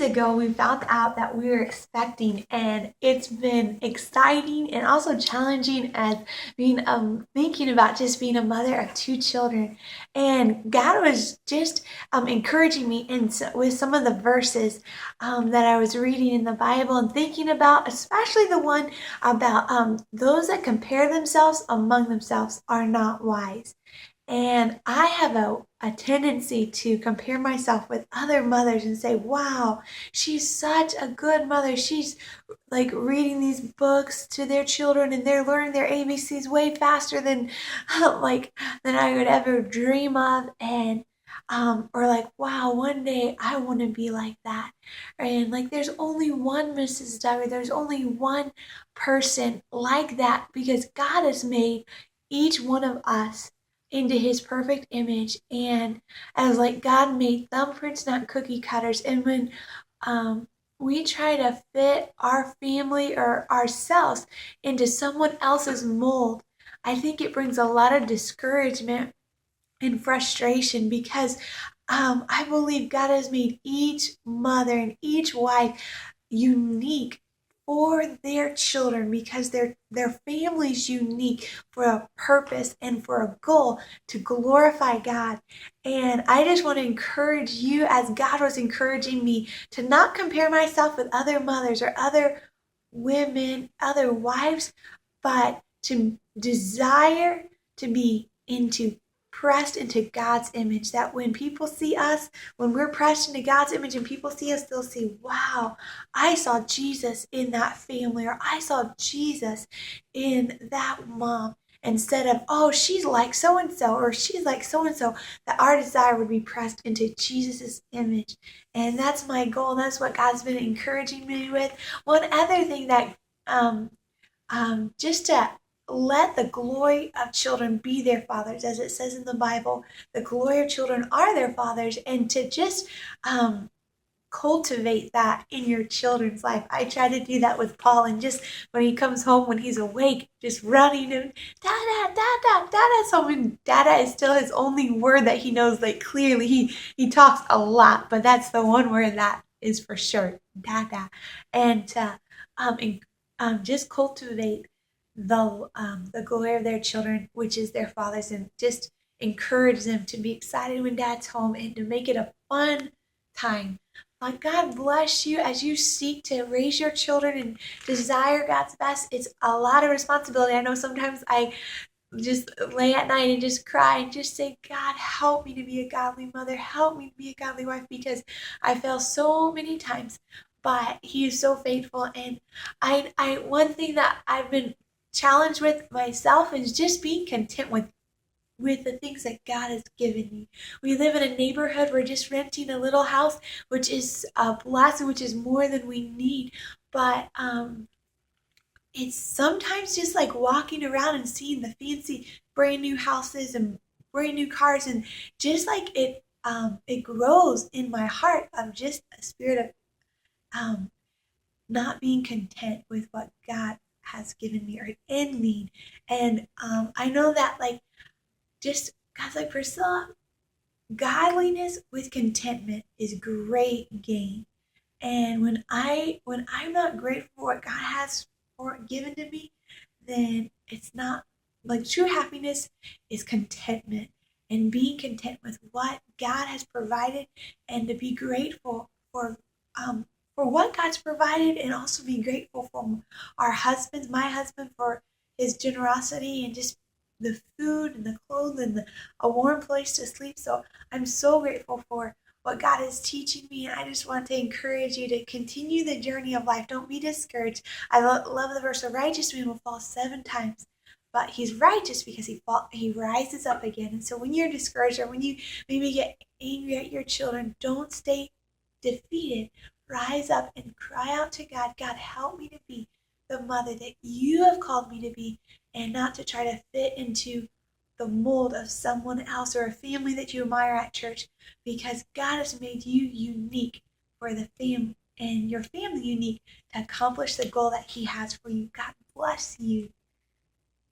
ago, we found out that we were expecting, and it's been exciting and also challenging as being thinking about just being a mother of two children. And God was just encouraging me with some of the verses that I was reading in the Bible and thinking about, especially the one about those that compare themselves among themselves are not wise. And I have a tendency to compare myself with other mothers and say, wow, she's such a good mother. She's like reading these books to their children and they're learning their ABCs way faster than than I would ever dream of. And or like, wow, one day I want to be like that. And like there's only one Mrs. Duggar, there's only one person like that because God has made each one of us into his perfect image, and as like God made thumbprints, not cookie cutters. And when we try to fit our family or ourselves into someone else's mold, I think it brings a lot of discouragement and frustration because I believe God has made each mother and each wife unique for their children because their family's unique for a purpose and for a goal to glorify God. And I just want to encourage you, as God was encouraging me, to not compare myself with other mothers or other women, other wives, but to desire to be pressed into God's image, that when people see us, when we're pressed into God's image and people see us, they'll see, wow, I saw Jesus in that family, or I saw Jesus in that mom, instead of, oh, she's like so-and-so, or she's like so-and-so, that our desire would be pressed into Jesus's image. And that's my goal. That's what God's been encouraging me with. One other thing that just to let the glory of children be their fathers, as it says in the Bible, the glory of children are their fathers, and to just cultivate that in your children's life. I try to do that with Paul, and just when he comes home, when he's awake, just running and Dada, Dada, Dada's home, and Dada is still his only word that he knows. Like clearly, he talks a lot, but that's the one word that is for sure, Dada, and just cultivate the glory of their children, which is their fathers, and just encourage them to be excited when Dad's home and to make it a fun time. But God bless you as you seek to raise your children and desire God's best. It's a lot of responsibility. I know sometimes I just lay at night and just cry and just say, God, help me to be a godly mother. Help me to be a godly wife, because I fail so many times. But he is so faithful. And I one thing that I've been challenged with myself is just being content with the things that God has given me. We live in a neighborhood. We're just renting a little house, which is a blessing, which is more than we need. But it's sometimes just like walking around and seeing the fancy brand new houses and brand new cars, and just like it grows in my heart of just a spirit of not being content with what God has given me or in me. And I know that like just God's like, Priscilla, godliness with contentment is great gain. And when I'm not grateful for what God has given to me, then it's not like true happiness is contentment and being content with what God has provided, and to be grateful for what God's provided, and also be grateful for our husbands, my husband, for his generosity and just the food and the clothes and a warm place to sleep. So I'm so grateful for what God is teaching me, and I just want to encourage you to continue the journey of life. Don't be discouraged. I love the verse, a righteous man will fall 7 times, but he's righteous because he rises up again. And so when you're discouraged, or when you maybe get angry at your children, don't stay defeated. Rise up and cry out to God. God, help me to be the mother that you have called me to be, and not to try to fit into the mold of someone else or a family that you admire at church, because God has made you unique for the family, and your family unique to accomplish the goal that he has for you. God bless you.